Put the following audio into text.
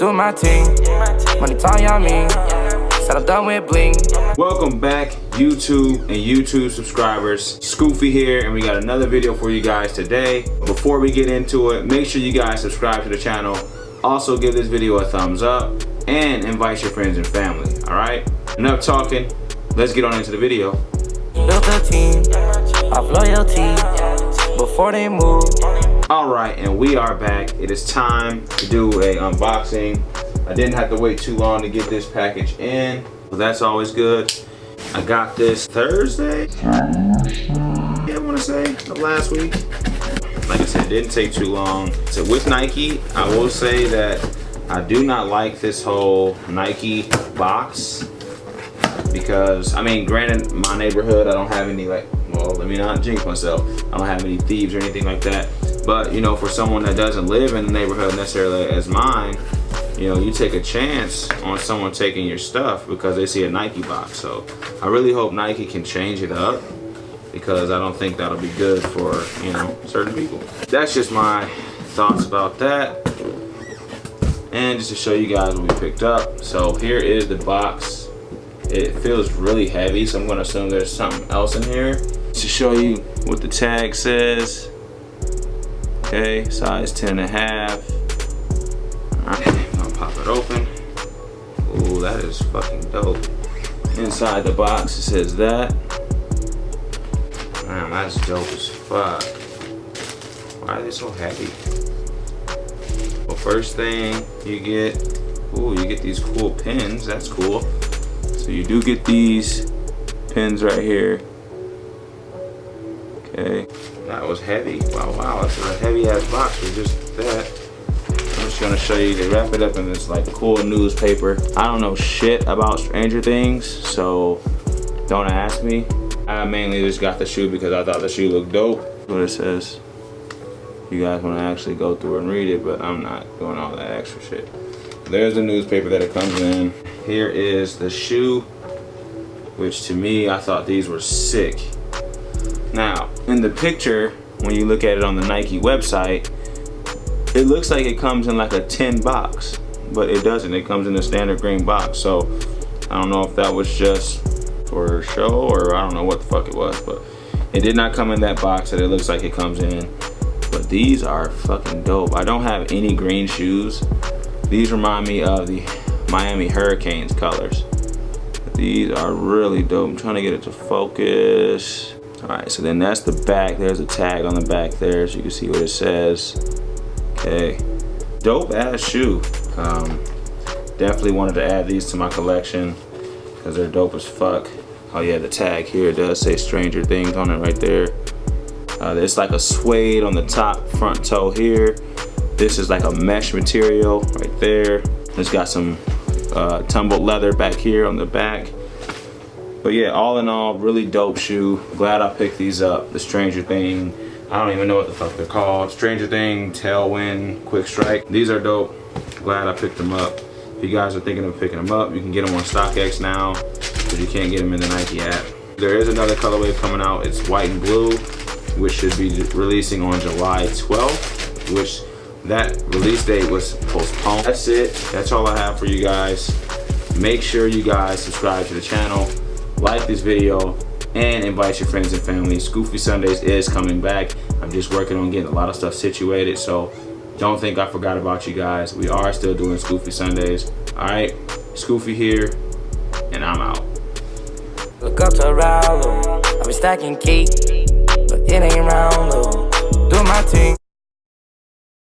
Do my team. Money talk on me. Said I'm done with bling. Welcome back, YouTube and YouTube subscribers. Skoofee here, and we got another video for you guys today. Before we get into it, make sure you guys subscribe to the channel. Also give this video a thumbs up and invite your friends and family. Alright? Enough talking. Let's get on into the video. Built a team of loyalty before they move. Alright, and we are back. It is time to do a unboxing. I didn't have to wait too long to get this package in, so that's always good. I got this Thursday, I want to say, of last week. Like I said, it didn't take too long. So with Nike, I will say that I do not like this whole Nike box because, I mean, granted, my neighborhood, I don't have any, like, well, let me not jinx myself. I don't have any thieves or anything like that. But, you know, for someone that doesn't live in the neighborhood necessarily as mine, you know, you take a chance on someone taking your stuff because they see a Nike box. So I really hope Nike can change it up because I don't think that'll be good for, you know, certain people. That's just my thoughts about that. And just to show you guys what we picked up. So here is the box. It feels really heavy, so I'm gonna assume there's something else in here. To show you what the tag says. Okay, size 10.5. Alright. Pop it open. Ooh, that is fucking dope. Inside the box it says that. Man, that's dope as fuck. Why are they so heavy? Well, first thing you get, ooh, you get these cool pins. That's cool. So you do get these pins right here. Okay, that was heavy. Wow, that's a heavy ass box for just that. I'm just gonna show you, they wrap it up in this like cool newspaper. I don't know shit about Stranger Things, so don't ask me. I mainly just got the shoe because I thought the shoe looked dope. That's what it says. You guys wanna actually go through and read it, but I'm not doing all that extra shit. There's the newspaper that it comes in. Here is the shoe, which to me, I thought these were sick. Now, in the picture, when you look at it on the Nike website, it looks like it comes in like a tin box, but it doesn't. It comes in a standard green box. So I don't know if that was just for show or I don't know what the fuck it was, but it did not come in that box that it looks like it comes in. But these are fucking dope. I don't have any green shoes. These remind me of the Miami Hurricanes colors. These are really dope. I'm trying to get it to focus. All right, so then that's the back. There's a tag on the back there so you can see what it says. Okay, dope ass shoe. Definitely wanted to add these to my collection because they're dope as fuck. Oh yeah, the tag here does say Stranger Things on it right there. It's like a suede on the top front toe here. This is like a mesh material right there. It's got some tumbled leather back here on the back. But yeah, all in all, really dope shoe. Glad I picked these up. The Stranger Thing, I don't even know what the fuck they're called. Stranger Thing, TAILWInd, Quick Strike. These are dope. Glad I picked them up. If you guys are thinking of picking them up, you can get them on StockX now, because you can't get them in the Nike app. There is another colorway coming out. It's white and blue, which should be releasing on July 12th, which that release date was postponed. That's it. That's all I have for you guys. Make sure you guys subscribe to the channel, like this video, and invite your friends and family. Skoofee Sundays is coming back. I'm just working on getting a lot of stuff situated, so don't think I forgot about you guys. We are still doing Skoofee Sundays. All right, Skoofee here, and I'm out. Look up to Rallo. I be stacking cake, but it ain't round low. Do my team.